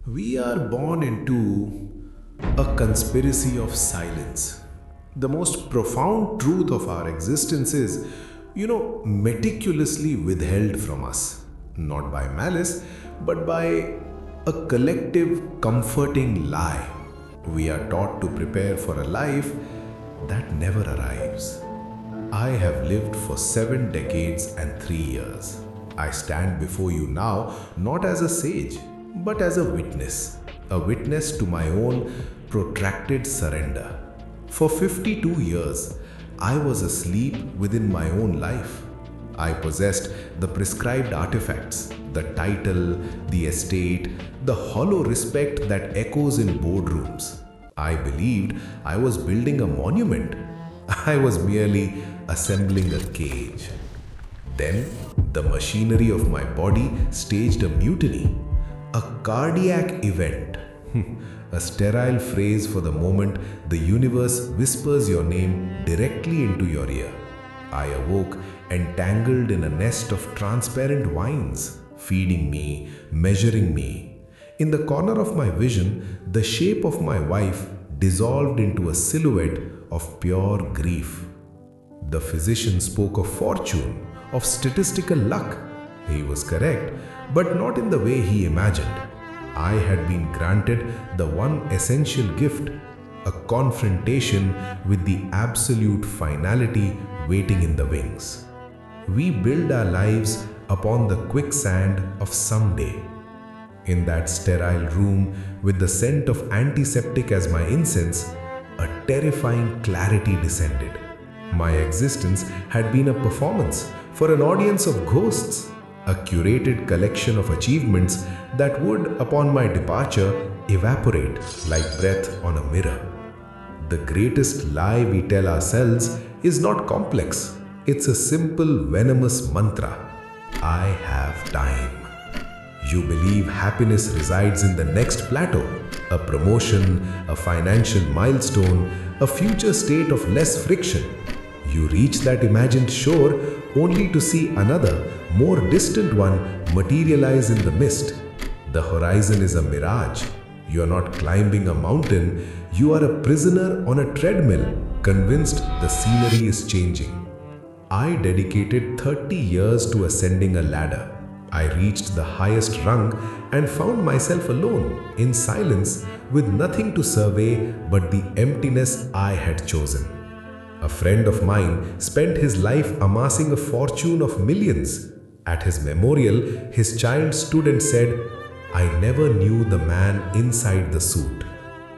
We are born into a conspiracy of silence. The most profound truth of our existence is, meticulously withheld from us. Not by malice, but by a collective comforting lie. We are taught to prepare for a life that never arrives. I have lived for 7 decades and 3 years. I stand before you now not as a sage, but as a witness to my own protracted surrender. For 52 years, I was asleep within my own life. I possessed the prescribed artifacts, the title, the estate, the hollow respect that echoes in boardrooms. I believed I was building a monument. I was merely assembling a cage. Then, the machinery of my body staged a mutiny, a cardiac event, a sterile phrase for the moment the universe whispers your name directly into your ear. I awoke entangled in a nest of transparent vines, feeding me, measuring me. In the corner of my vision, the shape of my wife dissolved into a silhouette of pure grief. The physician spoke of fortune, of statistical luck. He was correct, but not in the way he imagined. I had been granted the one essential gift, a confrontation with the absolute finality waiting in the wings. We build our lives upon the quicksand of someday. In that sterile room, with the scent of antiseptic as my incense, a terrifying clarity descended. My existence had been a performance for an audience of ghosts, a curated collection of achievements that would, upon my departure, evaporate like breath on a mirror. The greatest lie we tell ourselves is not complex. It's a simple, venomous mantra. I have time. You believe happiness resides in the next plateau, a promotion, a financial milestone, a future state of less friction. You reach that imagined shore only to see another, more distant one materialize in the mist. The horizon is a mirage. You are not climbing a mountain, you are a prisoner on a treadmill, convinced the scenery is changing. I dedicated 30 years to ascending a ladder. I reached the highest rung and found myself alone, in silence, with nothing to survey but the emptiness I had chosen. A friend of mine spent his life amassing a fortune of millions. At his memorial, his child stood and said, "I never knew the man inside the suit."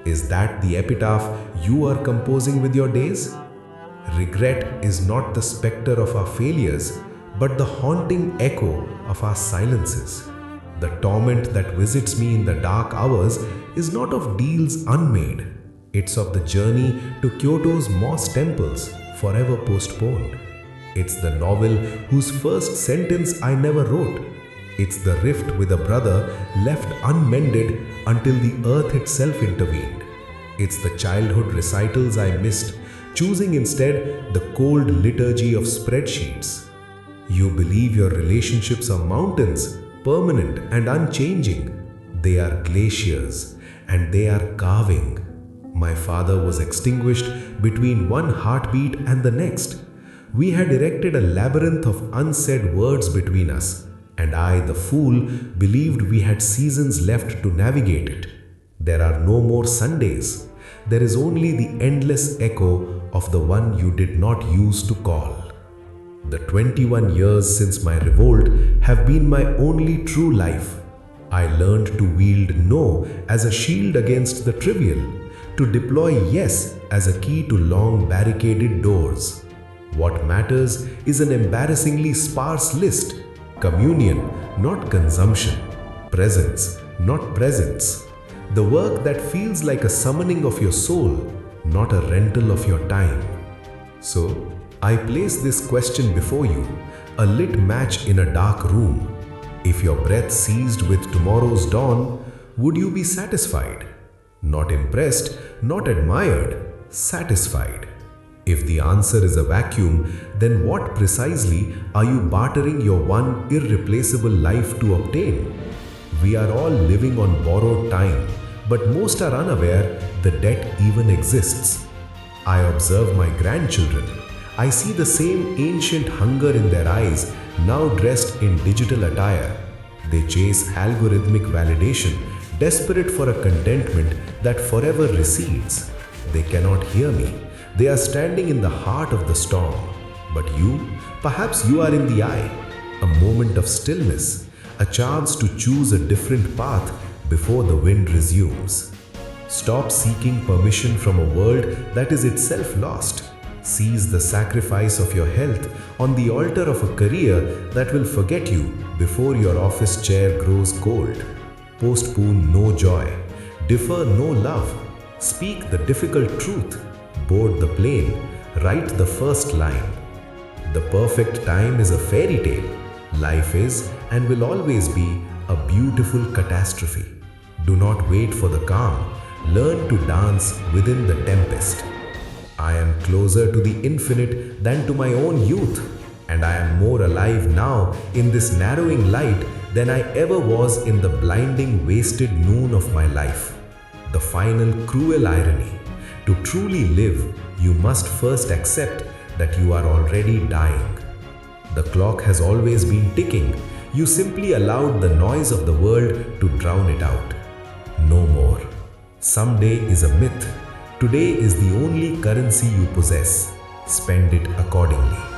Is that the epitaph you are composing with your days? Regret is not the spectre of our failures, but the haunting echo of our silences. The torment that visits me in the dark hours is not of deals unmade. It's of the journey to Kyoto's moss temples, forever postponed. It's the novel whose first sentence I never wrote. It's the rift with a brother left unmended until the earth itself intervened. It's the childhood recitals I missed, choosing instead the cold liturgy of spreadsheets. You believe your relationships are mountains, permanent and unchanging. They are glaciers, and they are carving. My father was extinguished between one heartbeat and the next. We had erected a labyrinth of unsaid words between us, and I, the fool, believed we had seasons left to navigate it. There are no more Sundays. There is only the endless echo of the one you did not use to call. The 21 years since my revolt have been my only true life. I learned to wield no as a shield against the trivial, to deploy yes as a key to long barricaded doors. What matters is an embarrassingly sparse list, communion, not consumption, presence, not presence. The work that feels like a summoning of your soul, not a rental of your time. So, I place this question before you, a lit match in a dark room. If your breath ceased with tomorrow's dawn, would you be satisfied? Not impressed, not admired, satisfied. If the answer is a vacuum, then what precisely are you bartering your one irreplaceable life to obtain? We are all living on borrowed time, but most are unaware the debt even exists. I observe my grandchildren. I see the same ancient hunger in their eyes, now dressed in digital attire. They chase algorithmic validation, desperate for a contentment that forever recedes. They cannot hear me. They are standing in the heart of the storm. But you, perhaps you are in the eye, a moment of stillness, a chance to choose a different path before the wind resumes. Stop seeking permission from a world that is itself lost. Seize the sacrifice of your health on the altar of a career that will forget you before your office chair grows cold. Postpone no joy. Defer no love. Speak the difficult truth. Board the plane. Write the first line. The perfect time is a fairy tale. Life is and will always be a beautiful catastrophe. Do not wait for the calm. Learn to dance within the tempest. I am closer to the infinite than to my own youth, and I am more alive now in this narrowing light than I ever was in the blinding wasted noon of my life. The final cruel irony. To truly live, you must first accept that you are already dying. The clock has always been ticking. You simply allowed the noise of the world to drown it out. No more. Someday is a myth. Today is the only currency you possess. Spend it accordingly.